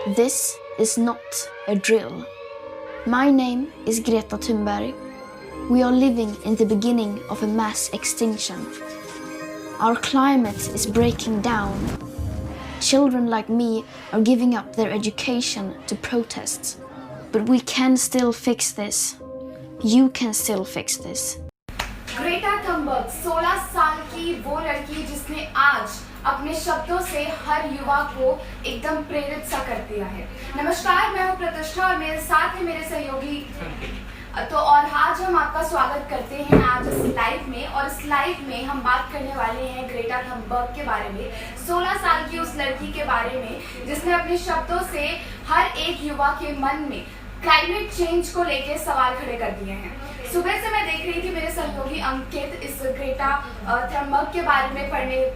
This is not a drill. My name is Greta Thunberg. We are living in the beginning of a mass extinction. Our climate is breaking down. Children like me are giving up their education to protest. But we can still fix this. You can still fix this. Greta Thunberg 16 साल की वो लड़की जिसने आज अपने शब्दों से हर युवा को एकदम प्रेरित सा कर दिया है। नमस्कार, मैं हूँ प्रतिष्ठा और मेरे साथ है मेरे सहयोगी। तो और आज हम आपका स्वागत करते हैं आज इस लाइव में, और इस लाइव में हम बात करने वाले हैं ग्रेटा थनबर्ग के बारे में, 16 साल की उस लड़की के बारे में जिसने अपने शब्दों से हर एक युवा के मन में क्लाइमेट चेंज को लेकर सवाल खड़े कर दिए हैं। सुबह से मैं देख रही थी मेरे सहयोगी अंकित इस ग्रेटा थनबर्ग के बारे में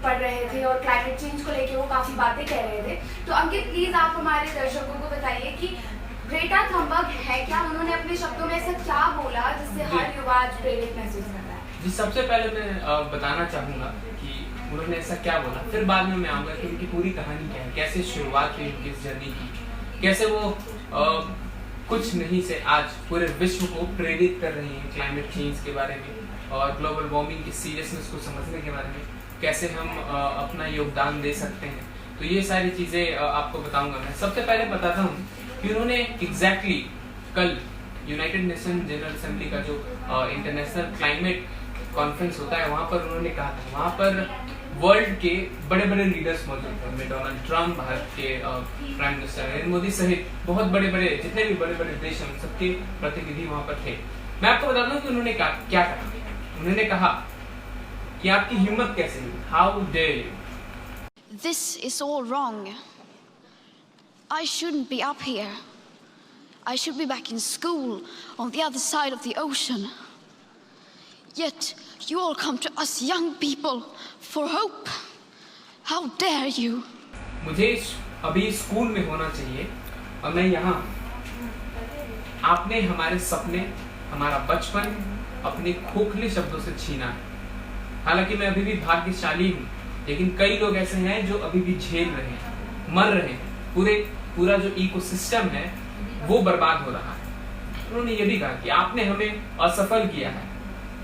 पढ़ रहे थे और क्लाइमेट चेंज को लेकर वो काफ़ी बातें कह रहे थे। तो अंकित, प्लीज़ आप हमारे दर्शकों को बताइए कि ग्रेटा थनबर्ग है क्या, उन्होंने अपने शब्दों में ऐसा क्या बोला जिससे हर युवा आज प्रेरित महसूस कर रहा है। जी, सबसे पहले मैं बताना चाहूँगा कि उन्होंने ऐसा क्या बोला, फिर बाद में मैं आऊँगा कि उनकी पूरी कहानी क्या है, कैसे शुरुआत हुई उनकी इस जर्नी की, कैसे वो कुछ नहीं से आज पूरे विश्व को प्रेरित कर रही हैं क्लाइमेट चेंज के बारे में और ग्लोबल वार्मिंग की सीरियसनेस को समझने के बारे में, कैसे हम अपना योगदान दे सकते हैं। तो ये सारी चीज़ें आपको बताऊंगा। मैं सबसे पहले बताता हूँ कि उन्होंने एग्जैक्टली कल यूनाइटेड नेशन जनरल असेंबली का जो इंटरनेशनल क्लाइमेट कॉन्फ्रेंस होता है वहाँ पर उन्होंने कहा था, वहाँ पर वर्ल्ड के बड़े बड़े लीडर्स मौजूद थे। डोनाल्ड ट्रम्प, भारत के प्राइम मिनिस्टर नरेंद्र मोदी सहित बहुत बड़े बड़े जितने भी बड़े बड़े देश हैं सबके प्रतिनिधि वहाँ पर थे। मैं आपको बताता हूँ कि उन्होंने क्या कहा। उन्होंने कहा कि आपकी हिम्मत कैसे हुई, how dare you. This is all wrong. I shouldn't be up here. I should be back in school on the other side of the ocean. Yet you all come to us young people for hope. How dare you? मुझे अभी school में होना चाहिए और मैं यहाँ। आपने हमारे सपने, हमारा बचपन अपने खोखले शब्दों से छीना है। हालांकि मैं अभी भी भाग्यशाली हूँ, लेकिन कई लोग ऐसे हैं जो अभी भी झेल रहे हैं, मर रहे हैं। पूरा जो इकोसिस्टम है वो बर्बाद हो रहा है। उन्होंने ये भी कहा कि आपने हमें असफल किया है।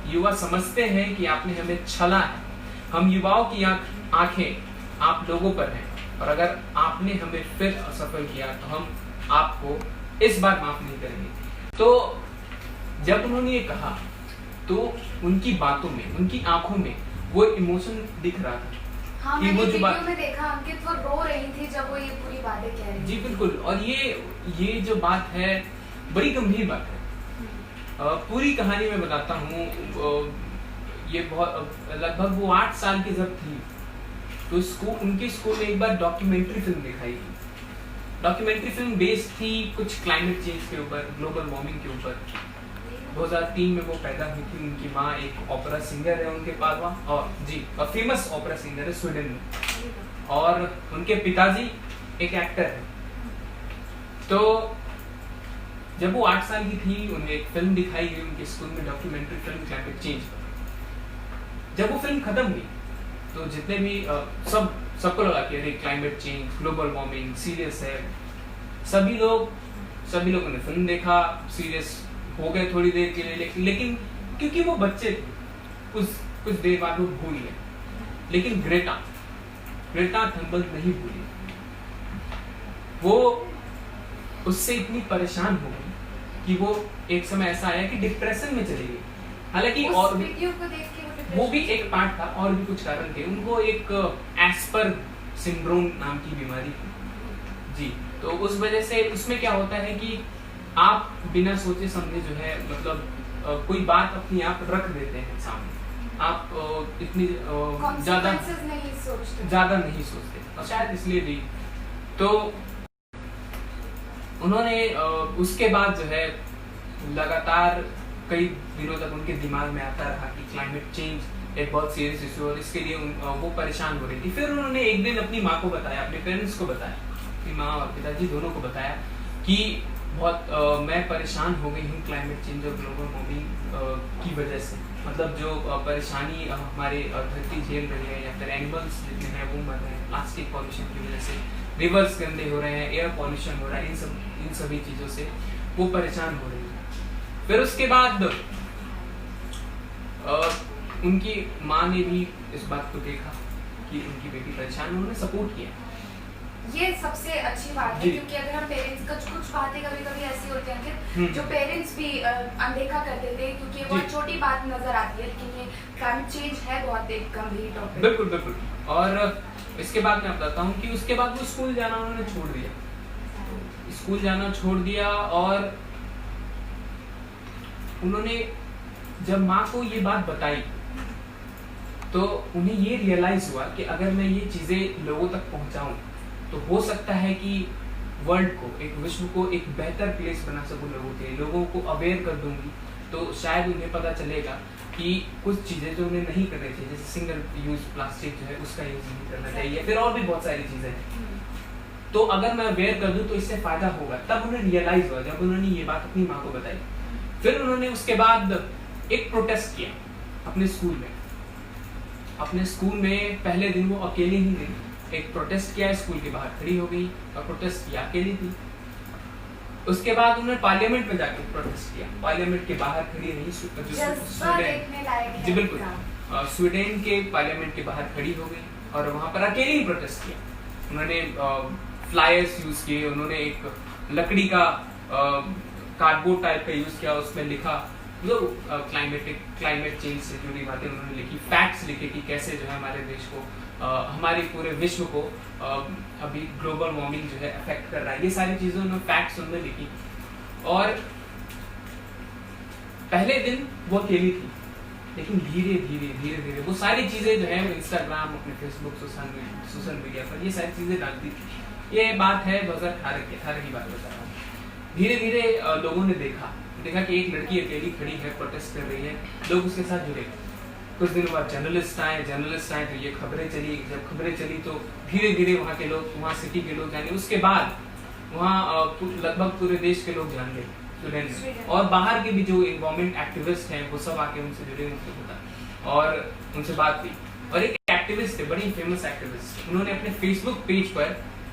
युवा समझते हैं कि आपने हमें छला है। हम युवाओं की आंखें आप लोगों पर हैं, और अगर आपने हमें फिर असफल किया तो हम आपको इस बार माफ नहीं करेंगे। तो जब उन्होंने ये कहा तो उनकी बातों में, उनकी आंखों में वो इमोशन दिख रहा था। हाँ, मैंने वीडियो में देखा अंकित, वो रो रही थी जब वो ये पूरी बातें कह रही थी। जी बिल्कुल, और ये जो बात है बड़ी गंभीर बात है। पूरी कहानी में बताता हूँ। ये बहुत लगभग वो 8 साल की जब थी तो उनके स्कूल में एक बार डॉक्यूमेंट्री फिल्म दिखाई थी। डॉक्यूमेंट्री फिल्म बेस्ड थी कुछ क्लाइमेट चेंज के ऊपर, ग्लोबल वार्मिंग के ऊपर। 2003 में वो पैदा हुई थी। उनकी माँ एक ओपेरा सिंगर है उनके पापा, और फेमस ओपेरा सिंगर है स्वीडन में, और उनके पिताजी एक एक्टर है। तो जब वो 8 साल की थी उन्हें एक फिल्म दिखाई गई उनके स्कूल में, डॉक्यूमेंट्री फिल्म क्लाइमेट चेंज पर। जब वो फिल्म खत्म हुई तो जितने भी सबको लगा कि अरे climate change, global warming serious है। सभी लोगों ने फिल्म देखा, सीरियस हो गए थोड़ी देर के लिए, लेकिन क्योंकि वो बच्चे कुछ देर बाद वो भूल गए। लेकिन ग्रेटा थनबर्ग नहीं भूली। वो उससे इतनी परेशान हो गई कि वो एक समय ऐसा आया कि डिप्रेशन में चली गई। हालांकि और वीडियो को देख के वो भी एक पार्ट था, और भी कुछ कारण थे। उनको एक एस्पर्गर सिंड्रोम नाम की बीमारी थी जी। तो उस वजह से उसमें क्या होता है कि आप बिना सोचे समझे जो है मतलब कोई बात अपनी आप रख देते हैं सामने। आप इतनी ज्यादा नहीं सोचते, और शायद इसलिए भी। तो उन्होंने उसके बाद जो है लगातार कई दिनों तक उनके दिमाग में आता रहा कि क्लाइमेट चेंज एक बहुत सीरियस इशू, और इसके लिए वो परेशान हो रही थी। फिर उन्होंने एक दिन अपनी माँ को बताया, अपने पेरेंट्स को बताया, अपनी माँ और पिताजी दोनों को बताया कि बहुत मैं परेशान हो गई हूँ क्लाइमेट चेंज और ग्लोबल वार्मिंग की वजह से। मतलब जो परेशानी हमारे धरती झेल रही है, या फिर एनिमल्स जितने हैं वो मर रहे हैं प्लास्टिक पॉल्यूशन की वजह से, रिवर्स गंदे हो रहे हैं, एयर पॉल्यूशन हो रहा है, इन सभी चीज़ों से वो परेशान हो रही है। फिर उसके बाद उनकी माँ ने भी इस बात को देखा कि उनकी बेटी परेशान, उन्होंने सपोर्ट किया। ये सबसे अच्छी बात है, क्योंकि अगर हम पेरेंट्स का कुछ बातें कभी ऐसी होती हैं कि जो पेरेंट्स भी अनदेखा करते थे, क्योंकि ये बहुत छोटी बात नजर आती है, लेकिन ये क्लाइमेट चेंज है बहुत एक गंभीर टॉपिक। बिल्कुल बिल्कुल। और इसके बाद मैं बताता हूँ कि उसके बाद वो स्कूल जाना उन्होंने छोड़ दिया, स्कूल जाना छोड़ दिया। और उन्होंने जब माँ को ये बात बताई तो उन्हें ये रियलाइज हुआ कि अगर मैं ये चीजें लोगों तक पहुंचाऊं तो हो सकता है कि वर्ल्ड को, एक विश्व को एक बेहतर प्लेस बना सकूं लोगों के लिए, लोगों को अवेयर कर दूंगी तो शायद उन्हें पता चलेगा कि कुछ चीजें जो उन्हें नहीं करनी चाहिए, जैसे सिंगल यूज प्लास्टिक जो है उसका यूज नहीं करना चाहिए, फिर और भी बहुत सारी चीजें हैं। तो अगर मैं अवेयर कर दूं तो इससे फायदा होगा। तब उन्हें रियलाइज हुआ जब उन्होंने ये बात अपनी माँ को बताई। फिर उन्होंने उसके बाद एक प्रोटेस्ट किया अपने स्कूल में। अपने स्कूल में पहले दिन वो अकेले ही गई, एक प्रोटेस्ट किया, स्कूल के बाहर खड़ी हो गई और प्रोटेस्ट किया, अकेली थी। उसके बाद उन्होंने पार्लियामेंट में जाकर प्रोटेस्ट किया, पार्लियामेंट के बाहर खड़ी रही, जी बिल्कुल, स्वीडन के पार्लियामेंट के बाहर खड़ी हो गई और वहां पर अकेले ही प्रोटेस्ट किया। उन्होंने फ्लायर्स यूज किए, उन्होंने एक लकड़ी का कार्डबोर्ड टाइप का यूज किया, उसमें लिखा जो क्लाइमेट चेंज से जुड़ी बातें उन्होंने लिखी, फैक्ट्स लिखे कि कैसे जो है हमारे देश को, हमारे पूरे विश्व को अभी ग्लोबल वार्मिंग जो है अफेक्ट कर रहा है। ये सारी चीजें उन्होंने फैक्ट्स उन्होंने लिखी। और पहले दिन वो अकेली थी, लेकिन धीरे धीरे वो सारी चीजें जो है इंस्टाग्राम, अपने फेसबुक, सोशल मीडिया पर ये सारी चीजें डालती थी। ये बात है 2018 की बात बता रहा हूँ। धीरे धीरे लोगों ने देखा कि एक लड़की अकेली खड़ी है, प्रोटेस्ट कर रही है, लोग उसके साथ जुड़े। कुछ दिन बाद जर्नलिस्ट आए तो ये खबरें चली। जब खबरें चली तो धीरे धीरे वहाँ के लोग, वहाँ सिटी के लोग जाने, उसके बाद वहाँ लगभग पूरे देश के लोग जान गए स्टूडेंट, और बाहर के भी जो एनवायरमेंट एक्टिविस्ट हैं वो सब आके उनसे जुड़े, उनसे पता और उनसे बात की। और एक एक्टिविस्ट थे, बड़ी फेमस एक्टिविस्ट, उन्होंने अपने फेसबुक पेज पर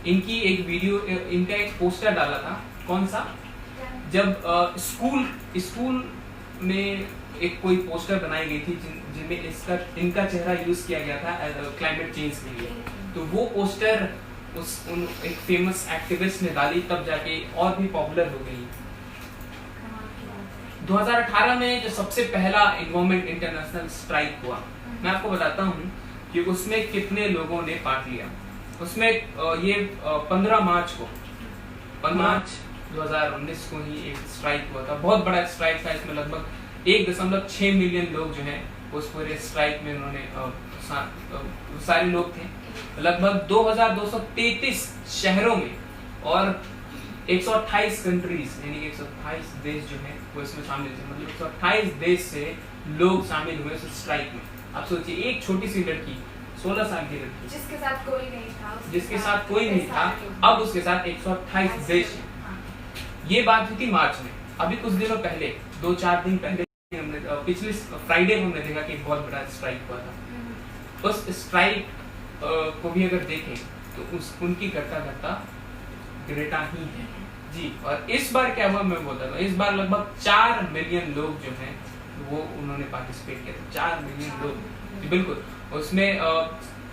इनकी एक वीडियो, इनका एक पोस्टर डाला था। कौन सा? जब स्कूल में एक कोई पोस्टर बनाई गई थी जिनमें इनका चेहरा यूज किया गया था क्लाइमेट चेंज के लिए, तो वो पोस्टर एक फेमस एक्टिविस्ट ने डाली, तब जाके और भी पॉपुलर हो गई। 2018 में जो सबसे पहला एनवायरमेंट इंटरनेशनल स्ट्राइक हुआ, मैं आपको बताता हूँ कि उसमें कितने लोगों ने पार्ट लिया। उसमें ये 15 मार्च 2019 को ही एक स्ट्राइक हुआ था, बहुत बड़ा स्ट्राइक था। इसमें लगभग 1.6 मिलियन लोग जो हैं उस पूरे स्ट्राइक में उन्होंने सारे लोग थे, लगभग 2233 शहरों में, और 128 कंट्रीज यानी कि 128 देश जो है वो इसमें शामिल थे। मतलब 128 देश से लोग शामिल हुए उस स्ट्राइक में। आप सोचिए, एक छोटी सी लड़की, 16 साल की लड़की, जिसके साथ कोई नहीं था, अब उसके साथ 128 देश। ये बात हुई थी मार्च में। अभी कुछ दिनों पहले, 2-4 दिन पहले, हमने पिछले फ्राइडे को हमने देखा कि बहुत बड़ा स्ट्राइक हुआ था। उस स्ट्राइक को भी अगर देखें तो उनकी करता ग्रेटा ही है जी। और इस बार क्या हुआ मैं बोलता हूँ, इस बार लगभग 4 मिलियन लोग जो हैं वो उन्होंने पार्टिसिपेट किया था। 4 मिलियन लोग जी बिल्कुल। उसमें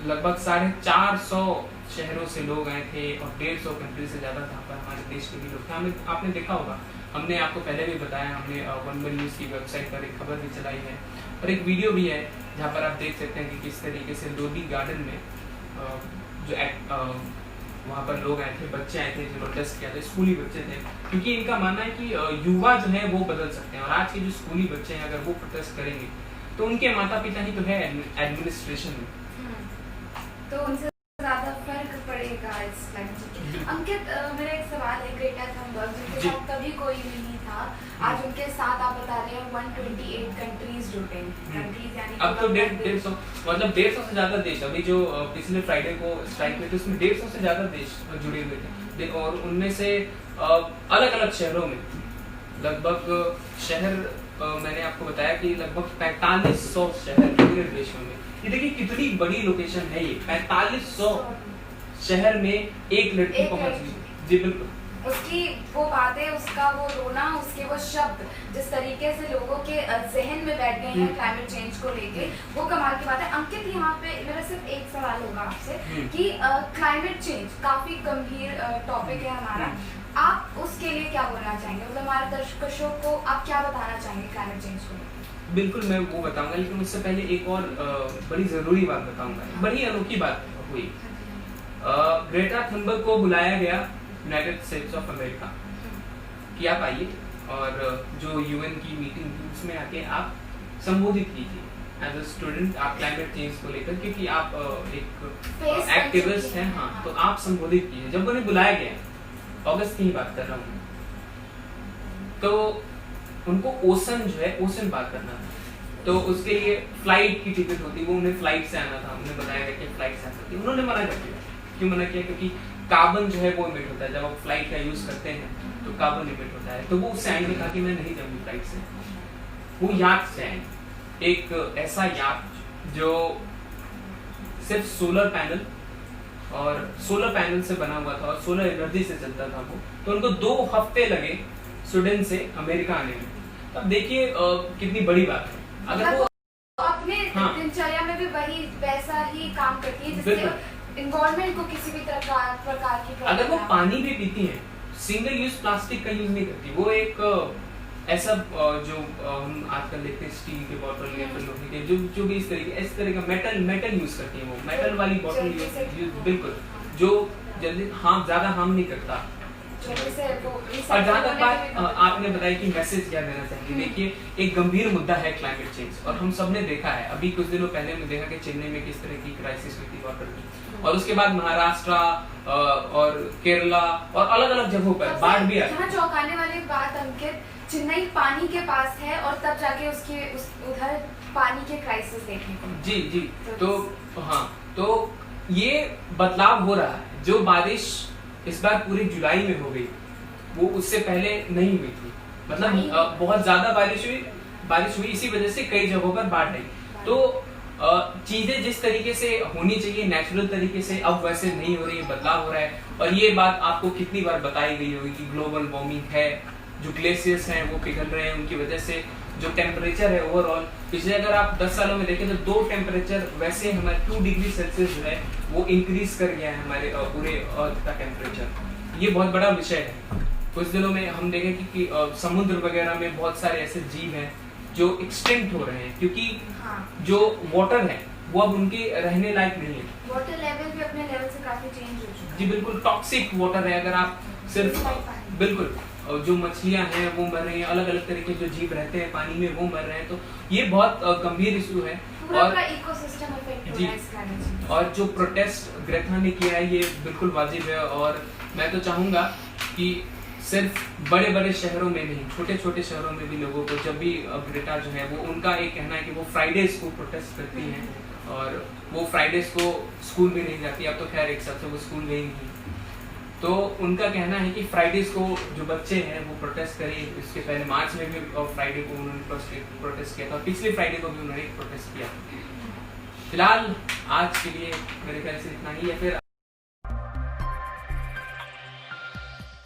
लगभग 450 शहरों से लोग आए थे और 150 कंट्री से ज्यादा था पर हमारे देश के भी लोग थे। आपने देखा होगा, हमने आपको पहले भी बताया, हमने वनबल न्यूज की वेबसाइट पर एक खबर भी चलाई है और एक वीडियो भी है जहाँ पर आप देख सकते हैं कि किस तरीके से लोधी गार्डन में जो वहाँ पर लोग आए थे, बच्चे आए थे जो प्रोटेस्ट किया था, स्कूली बच्चे थे, क्योंकि इनका मानना है कि युवा जो है वो बदल सकते हैं। और आज के जो स्कूली बच्चे हैं अगर वो प्रोटेस्ट करेंगे तो उनके माता पिता ही तो है एडमिनिस्ट्रेशन में, तो उनसे ज्यादा फर्क पड़ेगा इस क्लाइमेट। अंकित, मेरा एक सवाल है, ग्रेटा थनबर्ग जिनके साथ कभी कोई नहीं था, आज उनके साथ आप बता रहे हैं 128 कंट्रीज जुटे हैं। कंट्रीज यानी अब तो 150 मतलब 150 से ज्यादा देश, अभी जो पिछले फ्राइडे को स्ट्राइक हुई थी उसमें 150 से ज्यादा देश जुड़े हुए थे। और उनमें से अलग अलग शहरों में लगभग शहर, मैंने आपको बताया कि लगभग 4500 शहर पूरे देशों में। ये देखिए कितनी बड़ी लोकेशन है ये, 4500 शहर में एक लड़की एक पहुंच लड़की। गई। जी बिल्कुल। उसकी वो बातें, उसका वो रोना, उसके वो शब्द जिस तरीके से लोगों के जहन में बैठ गए हैं क्लाइमेट चेंज को लेके, वो कमाल की बात है। अंकित, यहाँ पे मेरा सिर्फ एक सवाल होगा आपसे कि क्लाइमेट चेंज काफी गंभीर टॉपिक है हमारा, आप उसके लिए क्या बोलना चाहेंगे? मतलब हमारे दर्शकों को आप क्या बताना चाहेंगे क्लाइमेट चेंज को लेकर? बिल्कुल मैं वो बताऊंगा, लेकिन उससे पहले एक और बड़ी जरूरी बात बताऊंगा। बड़ी अनोखी बात हुई। ग्रेटा थनबर्ग को बुलाया गया यूनाइटेड स्टेट्स ऑफ अमेरिका कि आप आइए और जो यूएन की मीटिंग थी उसमें आके आप संबोधित कीजिए एज अ स्टूडेंट, आप क्लाइमेट चेंज को लेकर, क्योंकि आप एक एक्टिविस्ट हैं। हाँ, तो आप संबोधित कीजिए। जब उन्हें बुलाया गया, अगस्त की ही बात कर रहा हूँ, तो उनको ओशन जो है, ओशन बात करना था। तो उसके लिए फ्लाइट की टिकट होती, वो उन्हें फ्लाइट से आना था। उन्हें बताया गया कि फ्लाइट से आ सकती है। उन्होंने मना कर दिया। क्यों मना किया? क्योंकि कार्बन जो है वो इमिट होता है। जब आप फ्लाइट का यूज करते हैं तो कार्बन इमिट होता है। तो वो उससे आएंगे, कहा कि मैं नहीं जाऊंगी फ्लाइट से, वो याक से आएंगे। एक ऐसा याक जो सिर्फ सोलर पैनल से बना हुआ था और सोलर एनर्जी से चलता था वो। तो उनको 2 हफ्ते लगे स्वीडन से अमेरिका आने में। अब देखिए कितनी बड़ी बात है। अगर वो अपने दिनचर्या में भी वही वैसा ही काम करती है जिससे एनवायरनमेंट को किसी भी प्रकार की, अगर वो पानी भी पीती हैं, सिंगल यूज प्लास्टिक का यूज नहीं करती। वो एक ऐसा जो हम आजकल देखते हैं स्टील के बॉटल या फिर लोहे के, जो भी इस तरह का मेटल यूज करती है। वो मेटल वाली बॉटल यूज, बिल्कुल, जो जल्दी ज्यादा हार्म नहीं करता। और जहाँ तक बात आपने बताया कि मैसेज क्या देना चाहिए, देखिए एक गंभीर मुद्दा है क्लाइमेट चेंज, और हम सबने देखा है। अभी कुछ दिनों पहले हमने देखा कि चेन्नई में किस तरह की क्राइसिस हुई थी वाटर की, और उसके बाद महाराष्ट्र और केरला और अलग अलग जगहों पर बाढ़ भी आई। यहाँ चौंकाने वाली बात अंकित, चेन्नई पानी के पास है और तब जाके उसके उधर पानी के क्राइसिस देखने को। जी तो ये बदलाव हो रहा है। जो बारिश इस बार पूरे जुलाई में हो गई, वो उससे पहले नहीं हुई थी। मतलब बहुत ज्यादा बारिश हुई, इसी वजह से कई जगहों पर बाढ़ आई। तो चीजें जिस तरीके से होनी चाहिए नेचुरल तरीके से, अब वैसे नहीं हो रही है, बदलाव हो रहा है। और ये बात आपको कितनी बार बताई गई होगी कि ग्लोबल वार्मिंग है, जो ग्लेशियर्स हैं वो पिघल रहे हैं, उनकी वजह से जो टेम्परेचर है ओवरऑल, पिछले अगर आप 10 सालों में देखें तो 2 टेम्परेचर वैसे हमारे 2 डिग्री सेल्सियस जो है वो इंक्रीज कर गया है हमारे पूरे अर्थ का टेम्परेचर। ये बहुत बड़ा विषय है। कुछ दिनों में हम देखें कि समुद्र वगैरह में बहुत सारे ऐसे जीव हैं जो एक्सटिंक्ट हो रहे हैं, क्योंकि जो वाटर है वो अब उनके रहने लायक नहीं है। वाटर लेवल भी अपने लेवल से काफी चेंज हो चुका है। जी बिल्कुल, टॉक्सिक वाटर है। अगर आप सिर्फ बिल्कुल, जो मछलियां हैं वो मर रही हैं, अलग अलग तरह के जो जीव रहते हैं पानी में वो मर रहे हैं। तो ये बहुत गंभीर इशू है। और इकोसिस्टम इफेक्ट हो रहा है इस कारण से। और जो प्रोटेस्ट ग्रेटा ने किया है ये बिल्कुल वाजिब है। और मैं तो चाहूंगा कि सिर्फ बड़े बड़े शहरों में नहीं, छोटे छोटे शहरों में भी लोगों को, जब भी ग्रेटा जो है वो, उनका एक कहना है कि वो फ्राइडेज को प्रोटेस्ट करती हैं, और वो फ्राइडेज को स्कूल भी नहीं जाती। अब तो खैर एक सबसे वो स्कूल गई नहीं। तो उनका कहना है कि फ्राइडेज को जो बच्चे हैं वो प्रोटेस्ट करें। इसके पहले मार्च में भी फ्राइडे को उन्होंने प्रोटेस्ट किया था, पिछले फ्राइडे को भी उन्होंने प्रोटेस्ट किया। फिलहाल आज के लिए मेरे ख्याल से इतना ही है। फिर